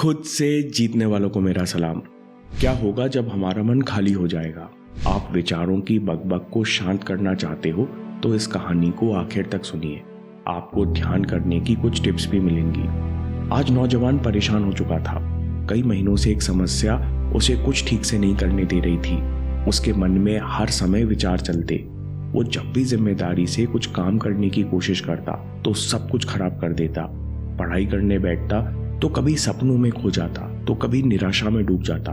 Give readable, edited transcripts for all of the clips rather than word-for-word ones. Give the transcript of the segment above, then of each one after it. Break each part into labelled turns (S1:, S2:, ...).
S1: खुद से जीतने वालों को मेरा सलाम। क्या होगा जब हमारा मन खाली हो जाएगा? आप विचारों की बकबक को शांत करना चाहते हो तो इस कहानी को आखिर तक सुनिए। आपको ध्यान करने की कुछ टिप्स भी मिलेंगी। आज नौजवान परेशान हो चुका था। कई महीनों से एक समस्या उसे कुछ ठीक से नहीं करने दे रही थी। उसके मन में हर समय विचार चलते। वो जब भी जिम्मेदारी से कुछ काम करने की कोशिश करता तो सब कुछ खराब कर देता। पढ़ाई करने बैठता तो कभी सपनों में खो जाता, तो कभी निराशा में डूब जाता,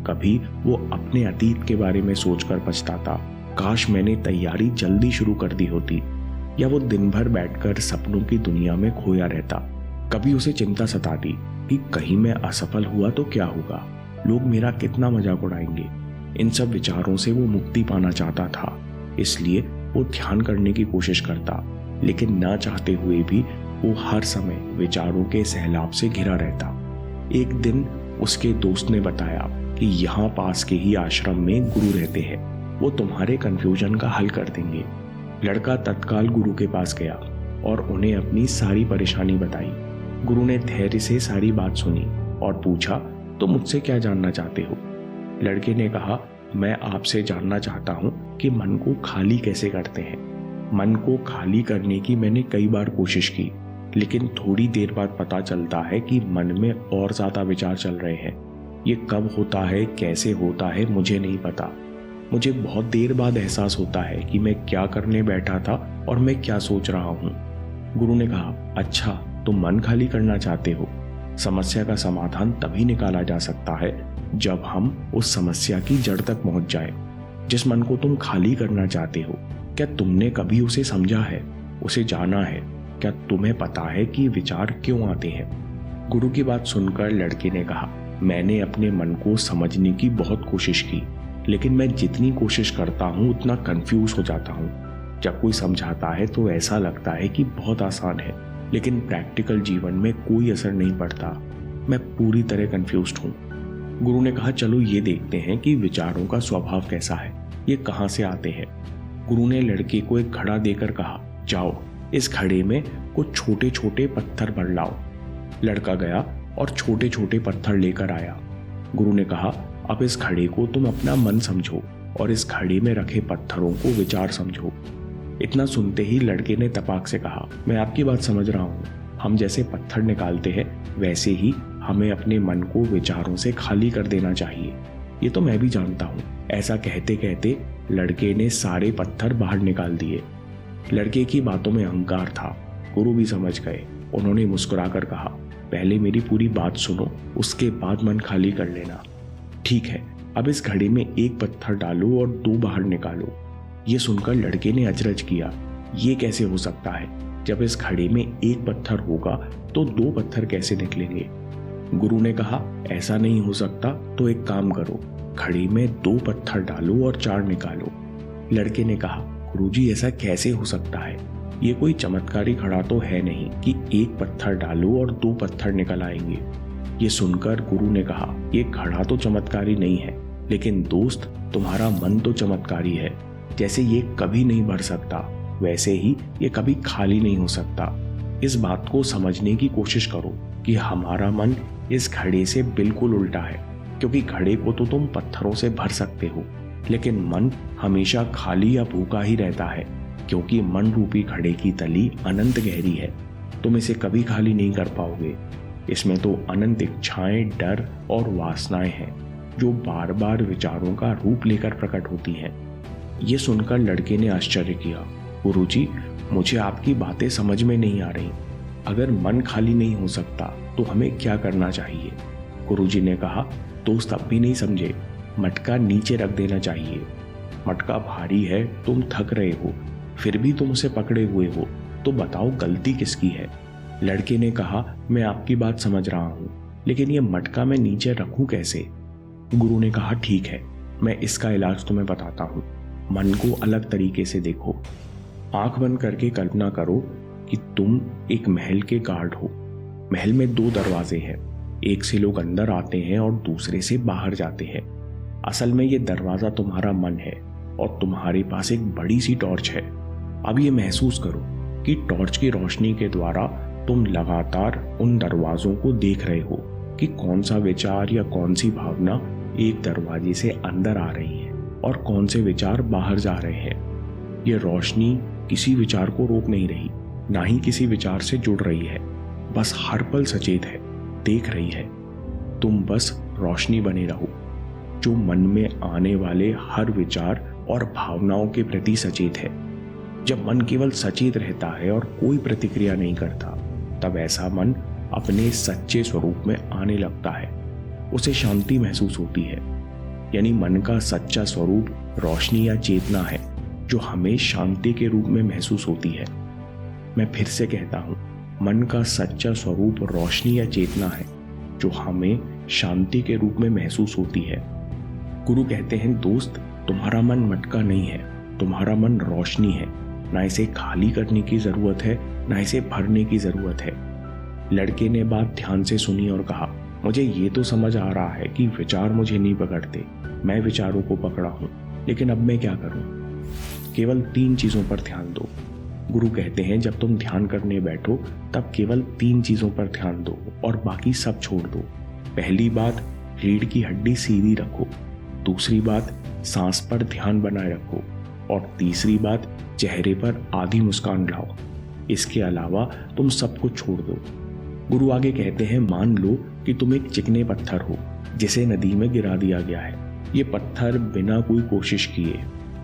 S1: कभी वो अपने अतीत के बारे में सोचकर पछताता। काश मैंने तैयारी जल्दी शुरू कर दी होती। या वो दिन भर बैठकर सपनों की दुनिया में खोया रहता। कभी उसे चिंता सताती कि कहीं मैं असफल हुआ तो क्या होगा, लोग मेरा कितना मजाक उड़ाएंगे। इन सब विचारों से वो मुक्ति पाना चाहता था, इसलिए वो ध्यान करने की कोशिश करता, लेकिन ना चाहते हुए भी वो हर समय विचारों के सैलाब से घिरा रहता। एक दिन उसके दोस्त ने बताया कि यहाँ पास के ही आश्रम में गुरु रहते हैं, वो तुम्हारे कंफ्यूजन का हल कर देंगे। लड़का तत्काल गुरु के पास गया और उन्हें अपनी सारी परेशानी बताई। गुरु ने धैर्य से सारी बात सुनी और पूछा, तो मुझसे क्या जानना चाहते हो? लड़के ने कहा, मैं आपसे जानना चाहता हूँ कि मन को खाली कैसे करते हैं। मन को खाली करने की मैंने कई बार कोशिश की, लेकिन थोड़ी देर बाद पता चलता है कि मन में और ज्यादा विचार चल रहे हैं। ये कब होता है, कैसे होता है, मुझे नहीं पता। मुझे बहुत देर बाद एहसास होता है कि मैं क्या करने बैठा था और मैं क्या सोच रहा हूँ। गुरु ने कहा, अच्छा तुम मन खाली करना चाहते हो। समस्या का समाधान तभी निकाला जा सकता है जब हम उस समस्या की जड़ तक पहुंच जाए। जिस मन को तुम खाली करना चाहते हो, क्या तुमने कभी उसे समझा है, उसे जाना है? क्या तुम्हें पता है कि विचार क्यों आते हैं? गुरु की बात सुनकर लड़के ने कहा, मैंने अपने मन को समझने की बहुत कोशिश की, लेकिन मैं जितनी कोशिश करता हूँ उतना कंफ्यूज हो जाता हूँ। जब कोई समझाता है तो ऐसा लगता है कि बहुत आसान है, लेकिन प्रैक्टिकल जीवन में कोई असर नहीं पड़ता। मैं पूरी तरह कंफ्यूज्ड हूँ। गुरु ने कहा, चलो ये देखते हैं कि विचारों का स्वभाव कैसा है, ये कहाँ से आते हैं। गुरु ने लड़के को एक घड़ा देकर कहा, जाओ इस घड़े में कुछ छोटे छोटे पत्थर भर लाओ। लड़का गया और छोटे छोटे पत्थर लेकर आया। गुरु ने कहा, अब इस घड़े को तुम अपना मन समझो और इस घड़े में रखे पत्थरों को विचार समझो। इतना सुनते ही लड़के ने तपाक से कहा, मैं आपकी बात समझ रहा हूँ। हम जैसे पत्थर निकालते हैं वैसे ही हमें अपने मन को विचारों से खाली कर देना चाहिए। ये तो मैं भी जानता हूँ। ऐसा कहते कहते लड़के ने सारे पत्थर बाहर निकाल दिए। लड़के की बातों में अहंकार था। गुरु भी समझ गए। उन्होंने मुस्कुराकर कहा, पहले मेरी पूरी बात सुनो, उसके बाद मन खाली कर लेना। ठीक है, अब इस घड़े में एक पत्थर डालो और दो बाहर निकालो। ये सुनकर लड़के ने अचरज किया, ये कैसे हो सकता है? जब इस घड़े में एक पत्थर होगा तो दो पत्थर कैसे निकलेंगे? गुरु ने कहा, ऐसा नहीं हो सकता, तो एक काम करो, घड़े में दो पत्थर डालो और चार निकालो। लड़के ने कहा, गुरुजी ऐसा कैसे हो सकता है? ये कोई चमत्कारी घड़ा तो है नहीं कि एक पत्थर डालो और दो पत्थर निकल आएंगे। ये सुनकर गुरु ने कहा, ये घड़ा तो चमत्कारी नहीं है, लेकिन दोस्त तुम्हारा मन तो चमत्कारी है। जैसे ये कभी नहीं भर सकता, वैसे ही ये कभी खाली नहीं हो सकता। इस बात को समझने की कोशिश करो कि हमारा मन इस घड़े से बिल्कुल उल्टा है, क्योंकि घड़े को तो तुम पत्थरों से भर सकते हो, लेकिन मन हमेशा खाली या भूखा ही रहता है, क्योंकि मन रूपी घड़े की तली अनंत गहरी है। तुम इसे कभी खाली नहीं कर पाओगे। इसमें तो अनंत इच्छाएं, डर और वासनाएं हैं, जो बार बार विचारों का रूप लेकर प्रकट होती हैं। ये सुनकर लड़के ने आश्चर्य किया, गुरुजी मुझे आपकी बातें समझ में नहीं आ रही। अगर मन खाली नहीं हो सकता तो हमें क्या करना चाहिए? गुरुजी ने कहा, दोस्त अब भी नहीं समझे, मटका नीचे रख देना चाहिए। मटका भारी है, तुम थक रहे हो, फिर भी तुम उसे पकड़े हुए हो, तो बताओ गलती किसकी है? लड़के ने कहा, मैं आपकी बात समझ रहा हूँ, लेकिन ये मटका मैं नीचे रखूं कैसे? गुरु ने कहा, ठीक है, मैं इसका इलाज तुम्हें बताता हूँ। मन को अलग तरीके से देखो। आंख बंद करके कल्पना करो कि तुम एक महल के गार्ड हो। महल में दो दरवाजे हैं, एक से लोग अंदर आते हैं और दूसरे से बाहर जाते हैं। असल में ये दरवाजा तुम्हारा मन है और तुम्हारे पास एक बड़ी सी टॉर्च है। अब ये महसूस करो कि टॉर्च की रोशनी के द्वारा तुम लगातार उन दरवाजों को देख रहे हो कि कौन सा विचार या कौन सी भावना एक दरवाजे से अंदर आ रही है और कौन से विचार बाहर जा रहे हैं। ये रोशनी किसी विचार को रोक नहीं रही, ना ही किसी विचार से जुड़ रही है, बस हर पल सचेत है, देख रही है। तुम बस रोशनी बने रहो जो मन में आने वाले हर विचार और भावनाओं के प्रति सचेत है। जब मन केवल सचेत रहता है और कोई प्रतिक्रिया नहीं करता, तब ऐसा मन अपने सच्चे स्वरूप में आने लगता है। उसे शांति महसूस होती है। यानी मन का सच्चा स्वरूप रोशनी या चेतना है जो हमें शांति के रूप में महसूस होती है। मैं फिर से कहता हूं, मन का सच्चा स्वरूप रोशनी या चेतना है जो हमें शांति के रूप में महसूस होती है। गुरु कहते हैं, दोस्त, तुम्हारा मन मटका नहीं है, तुम्हारा मन रोशनी है। ना इसे खाली करने की जरूरत है, ना इसे भरने की जरूरत है। लड़के ने बात ध्यान से सुनी और कहा, मुझे ये तो समझ आ रहा है कि विचार मुझे नहीं पकड़ते, मैं विचारों को पकड़ा हूं, लेकिन अब मैं क्या करूं? केवल 3 चीजों पर ध्यान दो। गुरु कहते हैं, जब तुम ध्यान करने बैठो तब केवल 3 चीजों पर ध्यान दो और बाकी सब छोड़ दो। पहली बात, रीढ़ की हड्डी सीधी रखो। दूसरी बात, सांस पर ध्यान बनाए रखो। और तीसरी बात, चेहरे पर आधी मुस्कान लाओ। इसके अलावा तुम सब कुछ छोड़ दो। गुरु आगे कहते हैं, मान लो कि तुम एक चिकने पत्थर हो जिसे नदी में गिरा दिया गया है। ये पत्थर बिना कोई कोशिश किए,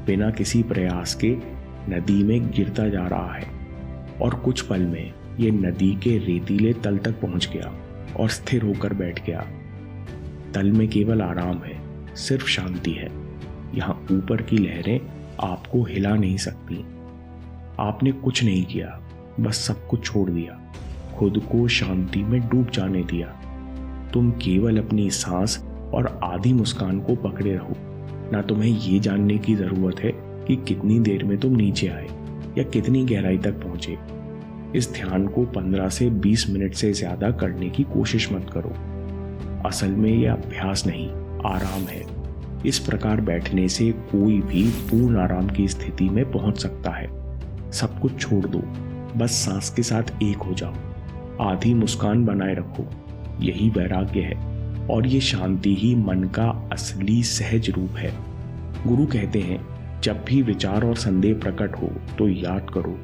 S1: बिना किसी प्रयास के नदी में गिरता जा रहा है और कुछ पल में ये नदी के रेतीले तल तक पहुंच गया और स्थिर होकर बैठ गया। तल में केवल आराम है, सिर्फ शांति है। यहाँ ऊपर की लहरें आपको हिला नहीं सकती। आपने कुछ नहीं किया, बस सब कुछ छोड़ दिया, खुद को शांति में डूब जाने दिया। तुम केवल अपनी सांस और आधी मुस्कान को पकड़े रहो। ना तुम्हें ये जानने की जरूरत है कि कितनी देर में तुम नीचे आए या कितनी गहराई तक पहुंचे। इस ध्यान को 15 से 20 मिनट से ज्यादा करने की कोशिश मत करो। असल में यह अभ्यास नहीं, आराम है। इस प्रकार बैठने से कोई भी पूर्ण आराम की स्थिति में पहुंच सकता है। सब कुछ छोड़ दो, बस सांस के साथ एक हो जाओ। आधी मुस्कान बनाए रखो। यही वैराग्य है और ये शांति ही मन का असली सहज रूप है। गुरु कहते हैं, जब भी विचार और संदेह प्रकट हो तो याद करो,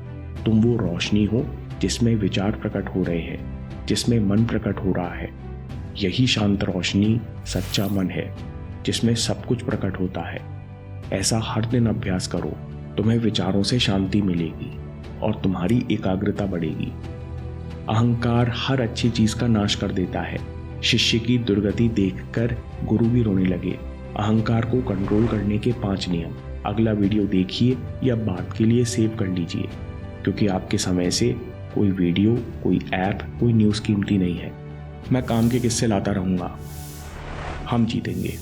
S1: तुम वो रोशनी हो जिसमें विचार प्रकट हो रहे हैं, जिसमें मन प्रकट हो रहा है। यही शांत रोशनी सच्चा मन है जिसमें सब कुछ प्रकट होता है। ऐसा हर दिन अभ्यास करो, तुम्हें विचारों से शांति मिलेगी और तुम्हारी एकाग्रता बढ़ेगी। अहंकार हर अच्छी चीज का नाश कर देता है। शिष्य की दुर्गति देखकर गुरु भी रोने लगे। अहंकार को कंट्रोल करने के 5 नियम अगला वीडियो देखिए या बात के लिए सेव कर लीजिए, क्योंकि आपके समय से कोई वीडियो, कोई ऐप, कोई न्यूज़ कीमती नहीं है। मैं काम के किस्से लाता रहूंगा। हम जीतेंगे।